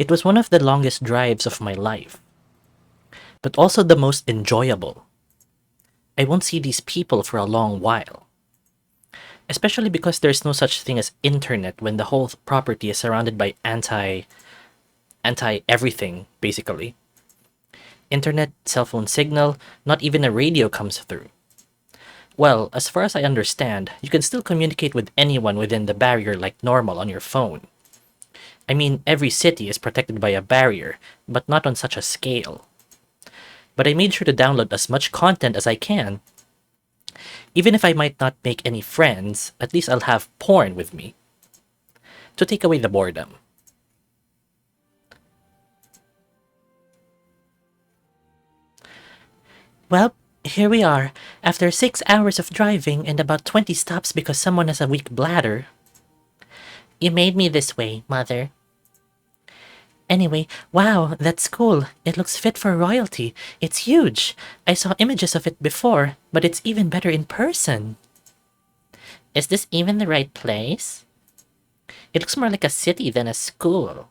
It was one of the longest drives of my life, but also the most enjoyable. I won't see these people for a long while, especially because there's no such thing as internet when the whole property is surrounded by anti everything basically. Internet, cell phone signal, not even a radio comes through. Well, as far as I understand, you can still communicate with anyone within the barrier like normal on your phone. I mean, every city is protected by a barrier, but not on such a scale. But I made sure to download as much content as I can. Even if I might not make any friends, at least I'll have porn with me to take away the boredom. Well, here we are, after 6 hours of driving and about 20 stops because someone has a weak bladder. You made me this way, Mother. Anyway, wow, that's cool. It looks fit for royalty. It's huge. I saw images of it before, but it's even better in person. Is this even the right place? It looks more like a city than a school.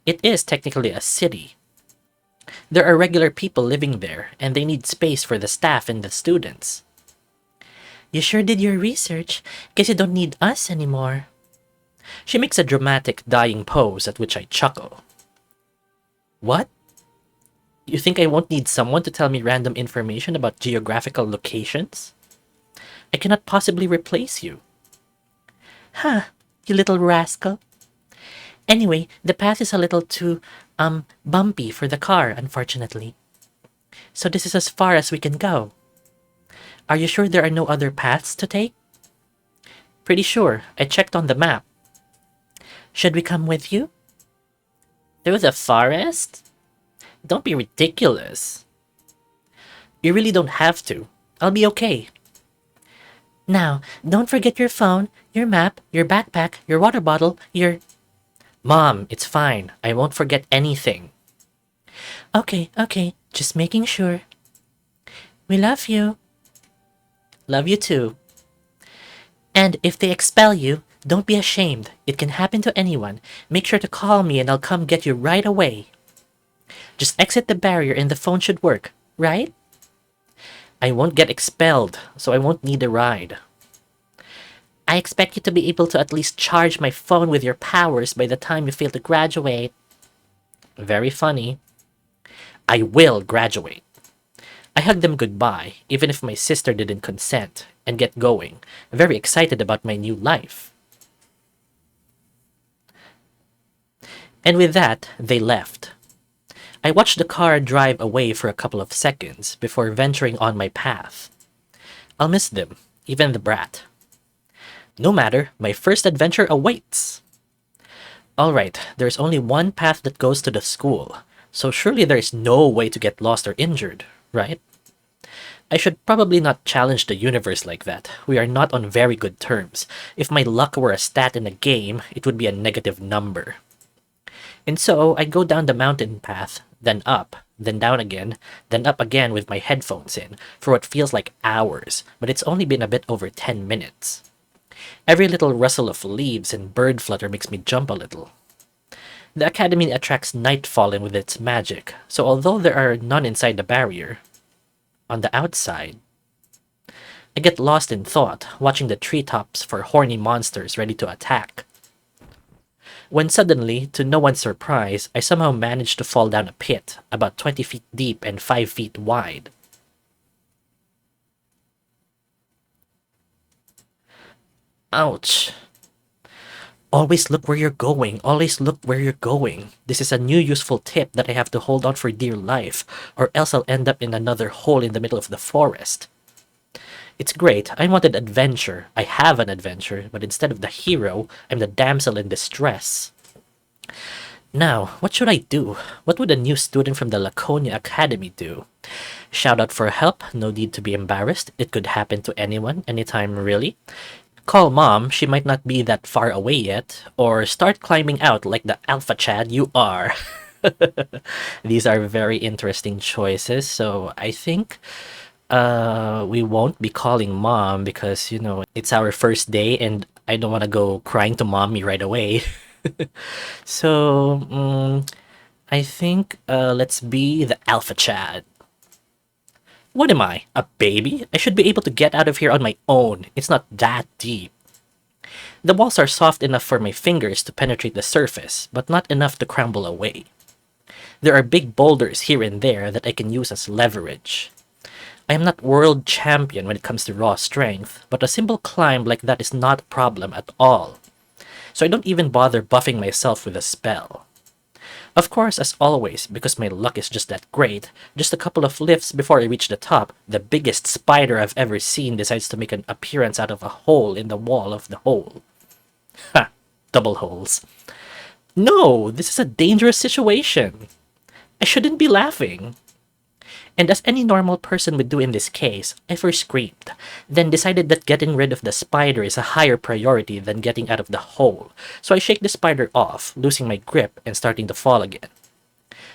It is technically a city. There are regular people living there, and they need space for the staff and the students. You sure did your research. Guess you don't need us anymore. She makes a dramatic dying pose at which I chuckle. What? You think I won't need someone to tell me random information about geographical locations? I cannot possibly replace you. Huh, you little rascal. Anyway, the path is a little too, bumpy for the car, unfortunately. So this is as far as we can go. Are you sure there are no other paths to take? Pretty sure. I checked on the map. Should we come with you? Through the forest? Don't be ridiculous. You really don't have to. I'll be okay. Now, don't forget your phone, your map, your backpack, your water bottle, your... Mom, it's fine. I won't forget anything. Okay, just making sure. We love you. Love you too. And if they expel you, don't be ashamed. It can happen to anyone. Make sure to call me and I'll come get you right away. Just exit the barrier and the phone should work, right? I won't get expelled, so I won't need a ride. I expect you to be able to at least charge my phone with your powers by the time you fail to graduate. Very funny. I will graduate. I hugged them goodbye, even if my sister didn't consent, and get going, very excited about my new life. And with that, they left. I watched the car drive away for a couple of seconds before venturing on my path. I'll miss them, even the brat. No matter, my first adventure awaits. Alright, there's only one path that goes to the school, so surely there's no way to get lost or injured, right? I should probably not challenge the universe like that. We are not on very good terms. If my luck were a stat in a game, it would be a negative number. And so, I go down the mountain path, then up, then down again, then up again with my headphones in, for what feels like hours, but it's only been a bit over 10 minutes. Every little rustle of leaves and bird flutter makes me jump a little. The academy attracts nightfallen with its magic, so although there are none inside the barrier, on the outside, I get lost in thought, watching the treetops for horny monsters ready to attack. When suddenly, to no one's surprise, I somehow managed to fall down a pit, about 20 feet deep and 5 feet wide. Ouch. Always look where you're going. Always look where you're going. This is a new useful tip that I have to hold on for dear life, or else I'll end up in another hole in the middle of the forest. It's great. I wanted adventure. I have an adventure, but instead of the hero, I'm the damsel in distress. Now, what should I do? What would a new student from the Lakonia Academy do? Shout out for help. No need to be embarrassed. It could happen to anyone, anytime really. Call mom, she might not be that far away yet, or start climbing out like the alpha chad you are. These are very interesting choices, so I think we won't be calling mom because, it's our first day and I don't want to go crying to mommy right away. So, I think let's be the Alpha Chad. What am I, a baby? I should be able to get out of here on my own. It's not that deep. The walls are soft enough for my fingers to penetrate the surface, but not enough to crumble away. There are big boulders here and there that I can use as leverage. I am not world champion when it comes to raw strength, but a simple climb like that is not a problem at all. So I don't even bother buffing myself with a spell. Of course, as always, because my luck is just that great, just a couple of lifts before I reach the top, the biggest spider I've ever seen decides to make an appearance out of a hole in the wall of the hole. Ha! Double holes. No, this is a dangerous situation. I shouldn't be laughing. And as any normal person would do in this case, I first screamed, then decided that getting rid of the spider is a higher priority than getting out of the hole, so I shake the spider off, losing my grip and starting to fall again.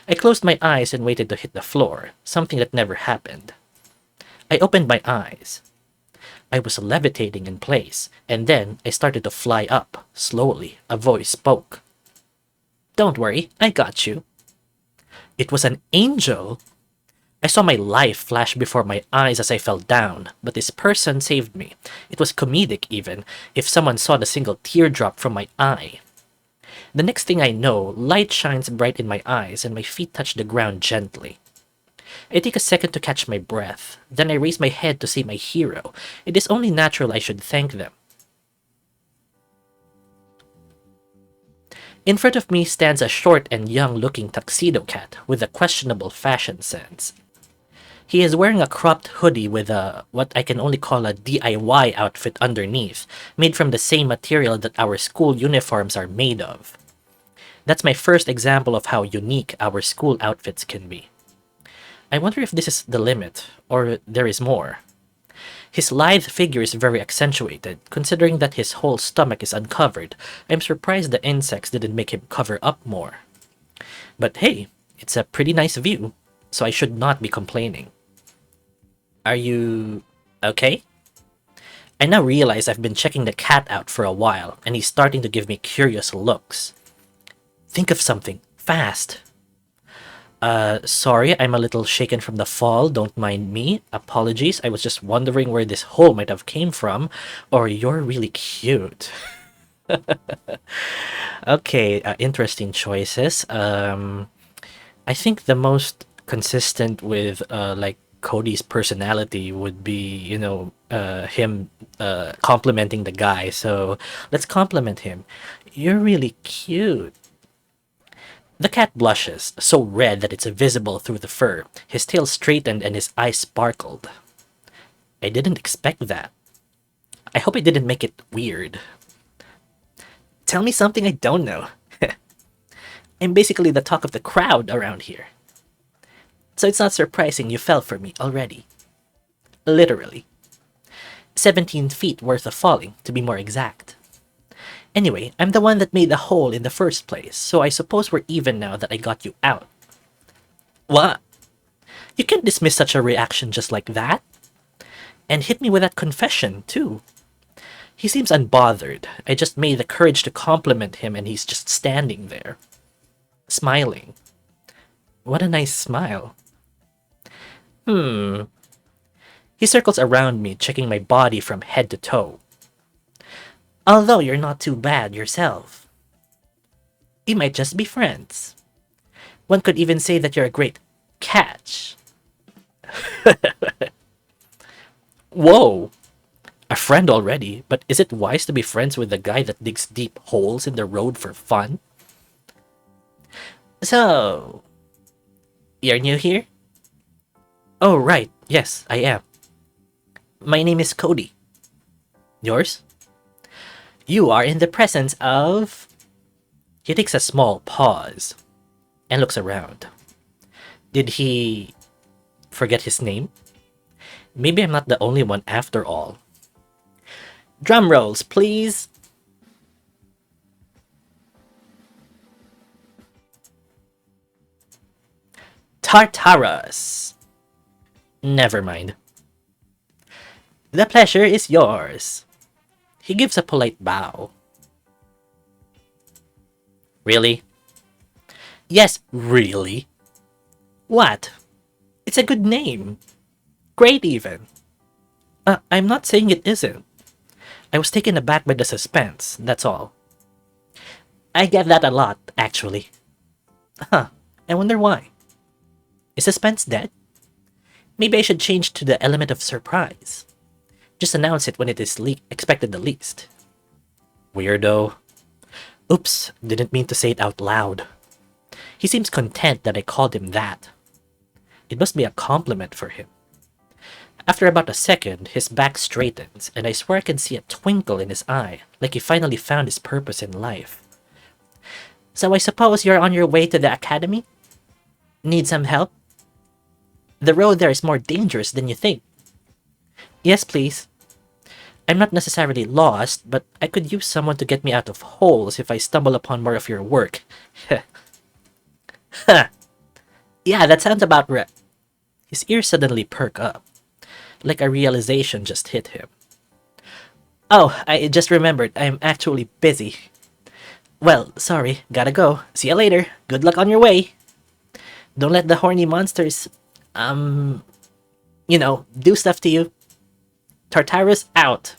I closed my eyes and waited to hit the floor, something that never happened. I opened my eyes. I was levitating in place, and then I started to fly up. Slowly, a voice spoke. "Don't worry, I got you." It was an angel! I saw my life flash before my eyes as I fell down, but this person saved me. It was comedic even, if someone saw the single teardrop from my eye. The next thing I know, light shines bright in my eyes and my feet touch the ground gently. I take a second to catch my breath, then I raise my head to see my hero. It is only natural I should thank them. In front of me stands a short and young-looking tuxedo cat with a questionable fashion sense. He is wearing a cropped hoodie with what I can only call a DIY outfit underneath, made from the same material that our school uniforms are made of. That's my first example of how unique our school outfits can be. I wonder if this is the limit, or there is more. His lithe figure is very accentuated, considering that his whole stomach is uncovered. I'm surprised the insects didn't make him cover up more. But hey, it's a pretty nice view, so I should not be complaining. Are you okay? I now realize I've been checking the cat out for a while, and he's starting to give me curious looks. Think of something, fast. Sorry, I'm a little shaken from the fall, don't mind me. Apologies, I was just wondering where this hole might have came from. Or you're really cute. Okay, interesting choices. I think the most consistent with, like, Cody's personality would be, him complimenting the guy. So let's compliment him. You're really cute. The cat blushes, so red that it's visible through the fur. His tail straightened and his eyes sparkled. I didn't expect that. I hope I didn't make it weird. Tell me something I don't know. I'm basically the talk of the crowd around here. So it's not surprising you fell for me already. Literally. 17 feet worth of falling, to be more exact. Anyway, I'm the one that made the hole in the first place, so I suppose we're even now that I got you out. What? You can't dismiss such a reaction just like that. And hit me with that confession, too. He seems unbothered. I just made the courage to compliment him and he's just standing there. Smiling. What a nice smile. He circles around me, checking my body from head to toe. Although you're not too bad yourself. We might just be friends. One could even say that you're a great catch. Whoa! A friend already, but is it wise to be friends with the guy that digs deep holes in the road for fun? So, you're new here? Oh, right. Yes, I am. My name is Cody. Yours? You are in the presence of... He takes a small pause and looks around. Did he forget his name? Maybe I'm not the only one after all. Drum rolls, please. Tartarus. Never mind. The pleasure is yours. He gives a polite bow. Really? Yes, really? What? It's a good name. Great, even. I'm not saying it isn't. I was taken aback by the suspense, that's all. I get that a lot, actually. Huh, I wonder why. Is suspense dead? Maybe I should change to the element of surprise. Just announce it when it is expected the least. Weirdo. Oops, didn't mean to say it out loud. He seems content that I called him that. It must be a compliment for him. After about a second, his back straightens, and I swear I can see a twinkle in his eye, like he finally found his purpose in life. So I suppose you're on your way to the academy? Need some help? The road there is more dangerous than you think. Yes, please. I'm not necessarily lost, but I could use someone to get me out of holes if I stumble upon more of your work. Huh. Yeah, that sounds about right. His ears suddenly perk up, like a realization just hit him. Oh, I just remembered, I'm actually busy. Well, sorry, gotta go. See you later. Good luck on your way. Don't let the horny monsters, do stuff to you. Tartarus out.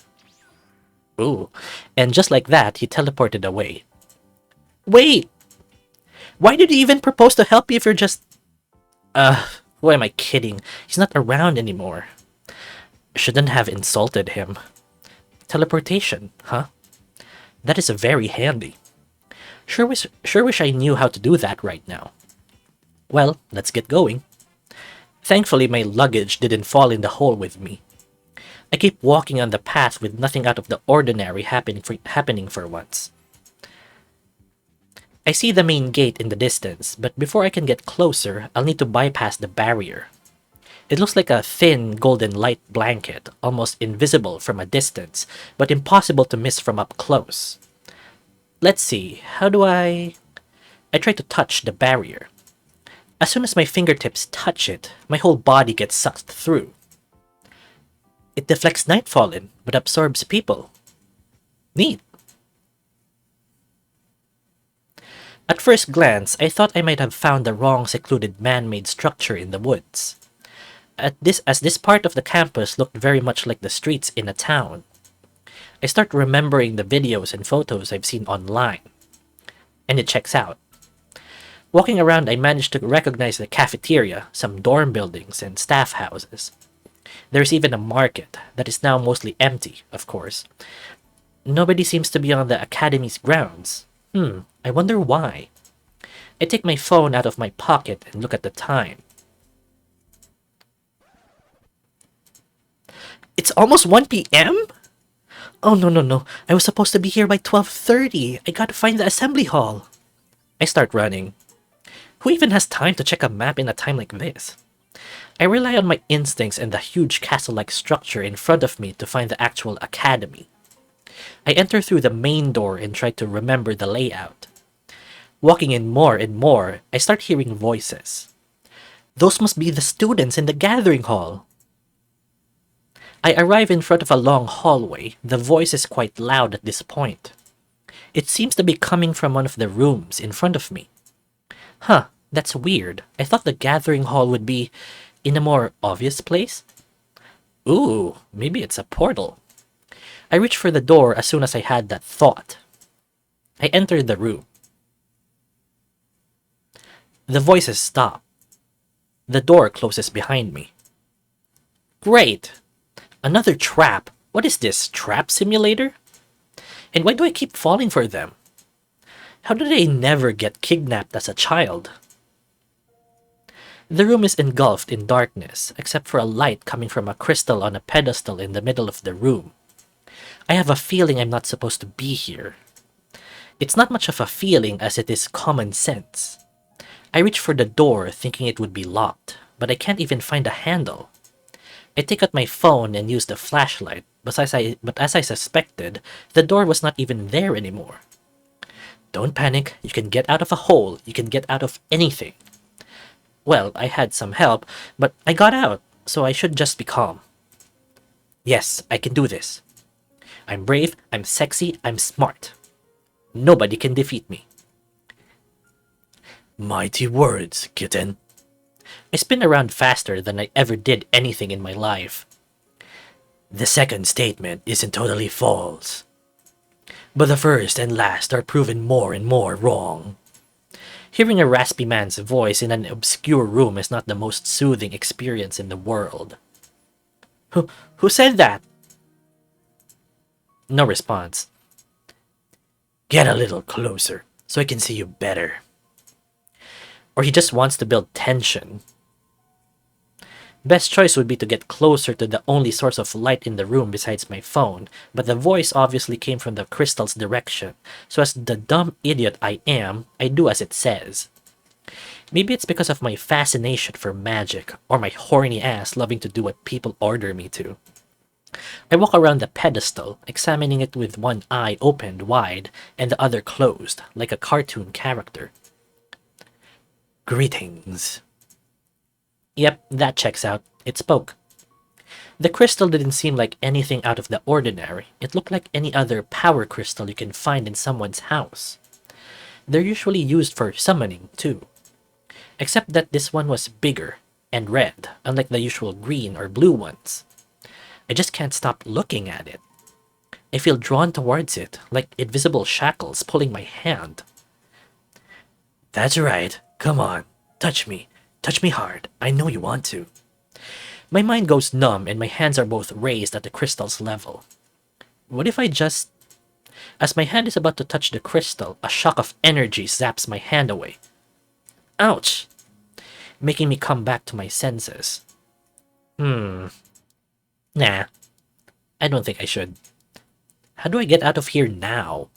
Ooh, and just like that, he teleported away. Wait! Why did he even propose to help you if you're just... who am I kidding? He's not around anymore. Shouldn't have insulted him. Teleportation, huh? That is very handy. Sure wish I knew how to do that right now. Well, let's get going. Thankfully, my luggage didn't fall in the hole with me. I keep walking on the path with nothing out of the ordinary happening for once. I see the main gate in the distance, but before I can get closer, I'll need to bypass the barrier. It looks like a thin, golden light blanket, almost invisible from a distance, but impossible to miss from up close. Let's see, how do I try to touch the barrier. As soon as my fingertips touch it, my whole body gets sucked through. It deflects nightfallen, but absorbs people. Neat. At first glance, I thought I might have found the wrong secluded man-made structure in the woods. As this part of the campus looked very much like the streets in a town. I start remembering the videos and photos I've seen online. And it checks out. Walking around, I managed to recognize the cafeteria, some dorm buildings, and staff houses. There's even a market that is now mostly empty, of course. Nobody seems to be on the academy's grounds. I wonder why. I take my phone out of my pocket and look at the time. It's almost 1 p.m.? Oh, no. I was supposed to be here by 12:30. I gotta find the assembly hall. I start running. Who even has time to check a map in a time like this? I rely on my instincts and the huge castle-like structure in front of me to find the actual academy. I enter through the main door and try to remember the layout. Walking in more and more, I start hearing voices. Those must be the students in the gathering hall. I arrive in front of a long hallway. The voice is quite loud at this point. It seems to be coming from one of the rooms in front of me. Huh, that's weird. I thought the gathering hall would be in a more obvious place. Ooh, maybe it's a portal. I reach for the door as soon as I had that thought. I enter the room. The voices stop. The door closes behind me. Great! Another trap. What is this, trap simulator? And why do I keep falling for them? How did I never get kidnapped as a child? The room is engulfed in darkness, except for a light coming from a crystal on a pedestal in the middle of the room. I have a feeling I'm not supposed to be here. It's not much of a feeling as it is common sense. I reach for the door thinking it would be locked, but I can't even find a handle. I take out my phone and use the flashlight, but as I suspected, the door was not even there anymore. Don't panic, you can get out of a hole, you can get out of anything. Well, I had some help, but I got out, so I should just be calm. Yes, I can do this. I'm brave, I'm sexy, I'm smart. Nobody can defeat me. Mighty words, kitten. I spin around faster than I ever did anything in my life. The second statement isn't totally false, but the first and last are proven more and more wrong. Hearing a raspy man's voice in an obscure room is not the most soothing experience in the world. Who said that? No response. Get a little closer so I can see you better. Or he just wants to build tension. Best choice would be to get closer to the only source of light in the room besides my phone, but the voice obviously came from the crystal's direction, so as the dumb idiot I am, I do as it says. Maybe it's because of my fascination for magic, or my horny ass loving to do what people order me to. I walk around the pedestal, examining it with one eye opened wide and the other closed, like a cartoon character. Greetings. Yep, that checks out. It spoke. The crystal didn't seem like anything out of the ordinary. It looked like any other power crystal you can find in someone's house. They're usually used for summoning, too. Except that this one was bigger and red, unlike the usual green or blue ones. I just can't stop looking at it. I feel drawn towards it, like invisible shackles pulling my hand. That's right. Come on. Touch me. Touch me hard. I know you want to. My mind goes numb and my hands are both raised at the crystal's level. What if I just... As my hand is about to touch the crystal, a shock of energy zaps my hand away. Ouch! Making me come back to my senses. Nah, I don't think I should. How do I get out of here now?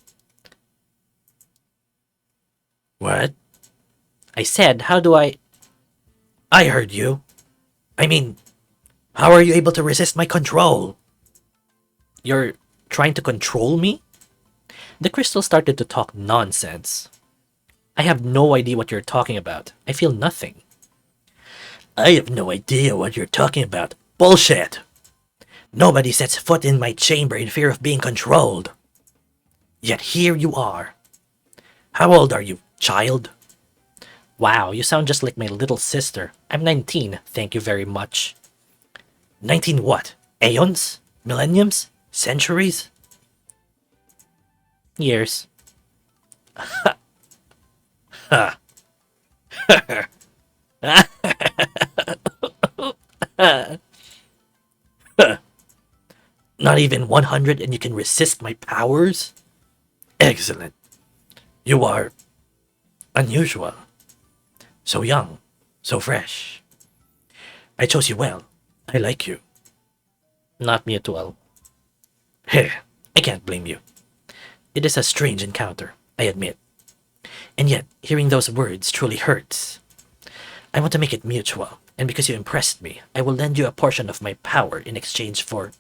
What? I said, how do I... I heard you. I mean, how are you able to resist my control? You're trying to control me? The crystal started to talk nonsense. I have no idea what you're talking about. I feel nothing. I have no idea what you're talking about. Bullshit! Nobody sets foot in my chamber in fear of being controlled. Yet here you are. How old are you, child? Wow, you sound just like my little sister. I'm 19, thank you very much. 19 what? Aeons? Millenniums? Centuries? Years. Ha! Not even 100 and you can resist my powers? Excellent. You are unusual. So young, so fresh. I chose you well. I like you. Not mutual. Heh, I can't blame you. It is a strange encounter, I admit. And yet, hearing those words truly hurts. I want to make it mutual, and because you impressed me, I will lend you a portion of my power in exchange for,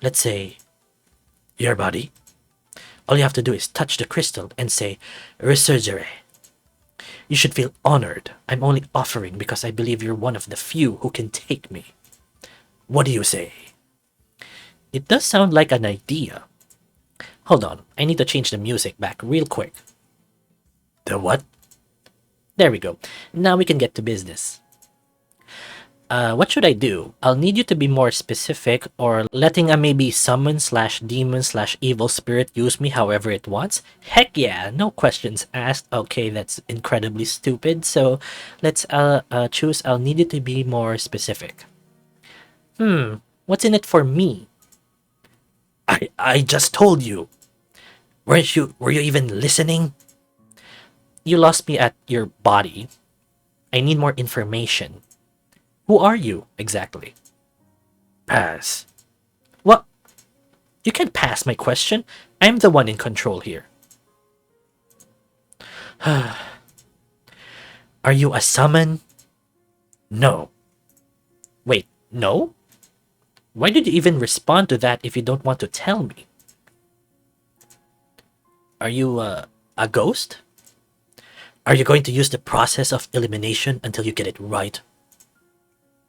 let's say, your body. All you have to do is touch the crystal and say, Resurgere. You should feel honored. I'm only offering because I believe you're one of the few who can take me. What do you say? It does sound like an idea. Hold on, I need to change the music back real quick. The what? There we go. Now we can get to business. What should I do? I'll need you to be more specific, or letting a maybe summon slash demon slash evil spirit use me however it wants? Heck yeah, no questions asked. Okay, that's incredibly stupid, so let's choose I'll need you to be more specific. What's in it for me? I just told you. Were you even listening? You lost me at your body. I need more information. Who are you, exactly? Pass. What? You can't pass my question. I'm the one in control here. Are you a summon? No. Wait, no? Why did you even respond to that if you don't want to tell me? Are you a ghost? Are you going to use the process of elimination until you get it right?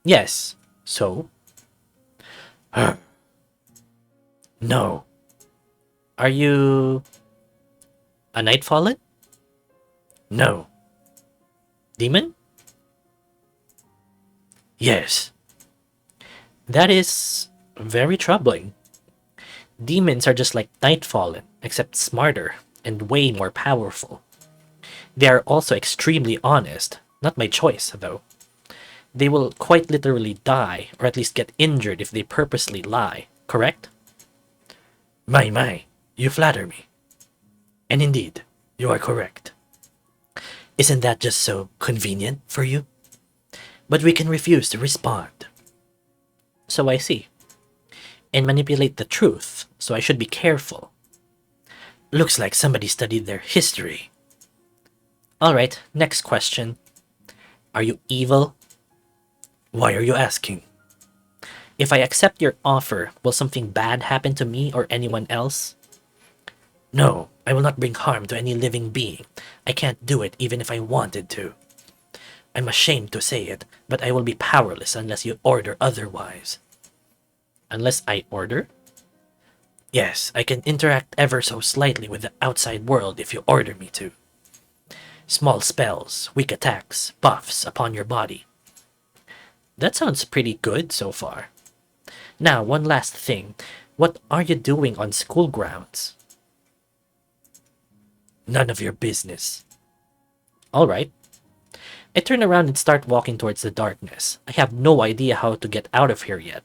Yes. So? No. Are you a Night Fallen? No. Demon? Yes. That is very troubling. Demons are just like Nightfallen, except smarter and way more powerful. They are also extremely honest. Not my choice, though. They will quite literally die, or at least get injured if they purposely lie, correct? My, you flatter me. And indeed, you are correct. Isn't that just so convenient for you? But we can refuse to respond. So I see. And manipulate the truth, so I should be careful. Looks like somebody studied their history. Alright, next question. Are you evil? Why are you asking? If I accept your offer, will something bad happen to me or anyone else? No, I will not bring harm to any living being. I can't do it even if I wanted to. I'm ashamed to say it, but I will be powerless unless you order otherwise. Unless I order? Yes, I can interact ever so slightly with the outside world if you order me to. Small spells, weak attacks, buffs upon your body. That sounds pretty good so far. Now, one last thing. What are you doing on school grounds? None of your business. Alright. I turn around and start walking towards the darkness. I have no idea how to get out of here yet.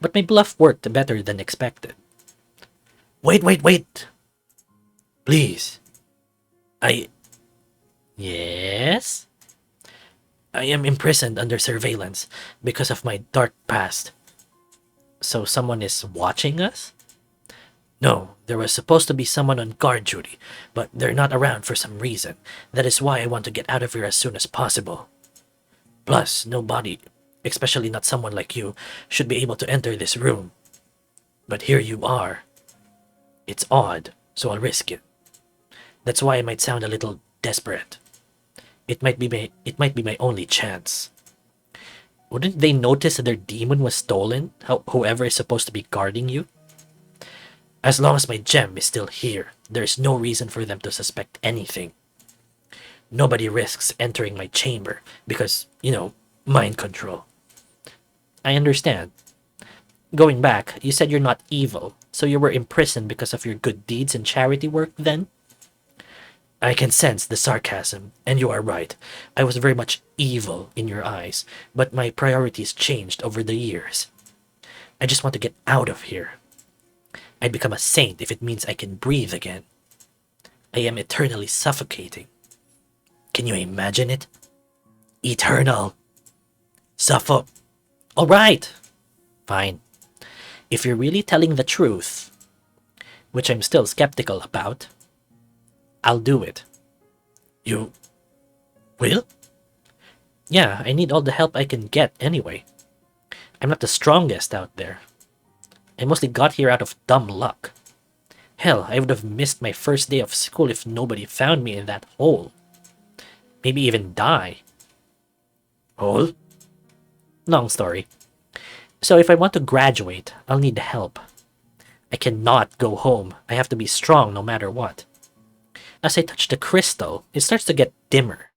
But my bluff worked better than expected. Wait! Please. Yes? I am imprisoned under surveillance because of my dark past. So someone is watching us? No, there was supposed to be someone on guard duty, but they're not around for some reason. That is why I want to get out of here as soon as possible. Plus, nobody, especially not someone like you, should be able to enter this room. But here you are. It's odd, so I'll risk it. That's why I might sound a little desperate. It might be my only chance. Wouldn't they notice that their demon was stolen? Whoever is supposed to be guarding you? As long as my gem is still here, there's no reason for them to suspect anything. Nobody risks entering my chamber because, mind control. I understand. Going back, you said you're not evil, so you were imprisoned because of your good deeds and charity work then? I can sense the sarcasm, and you are right. I was very much evil in your eyes, but my priorities changed over the years. I just want to get out of here. I'd become a saint if it means I can breathe again. I am eternally suffocating. Can you imagine it? Eternal. Alright. Fine. If you're really telling the truth, which I'm still skeptical about, I'll do it. You will? Yeah, I need all the help I can get anyway. I'm not the strongest out there. I mostly got here out of dumb luck. Hell, I would have missed my first day of school if nobody found me in that hole. Maybe even die. Hole? Long story. So if I want to graduate, I'll need help. I cannot go home. I have to be strong no matter what. As I touch the crystal, it starts to get dimmer.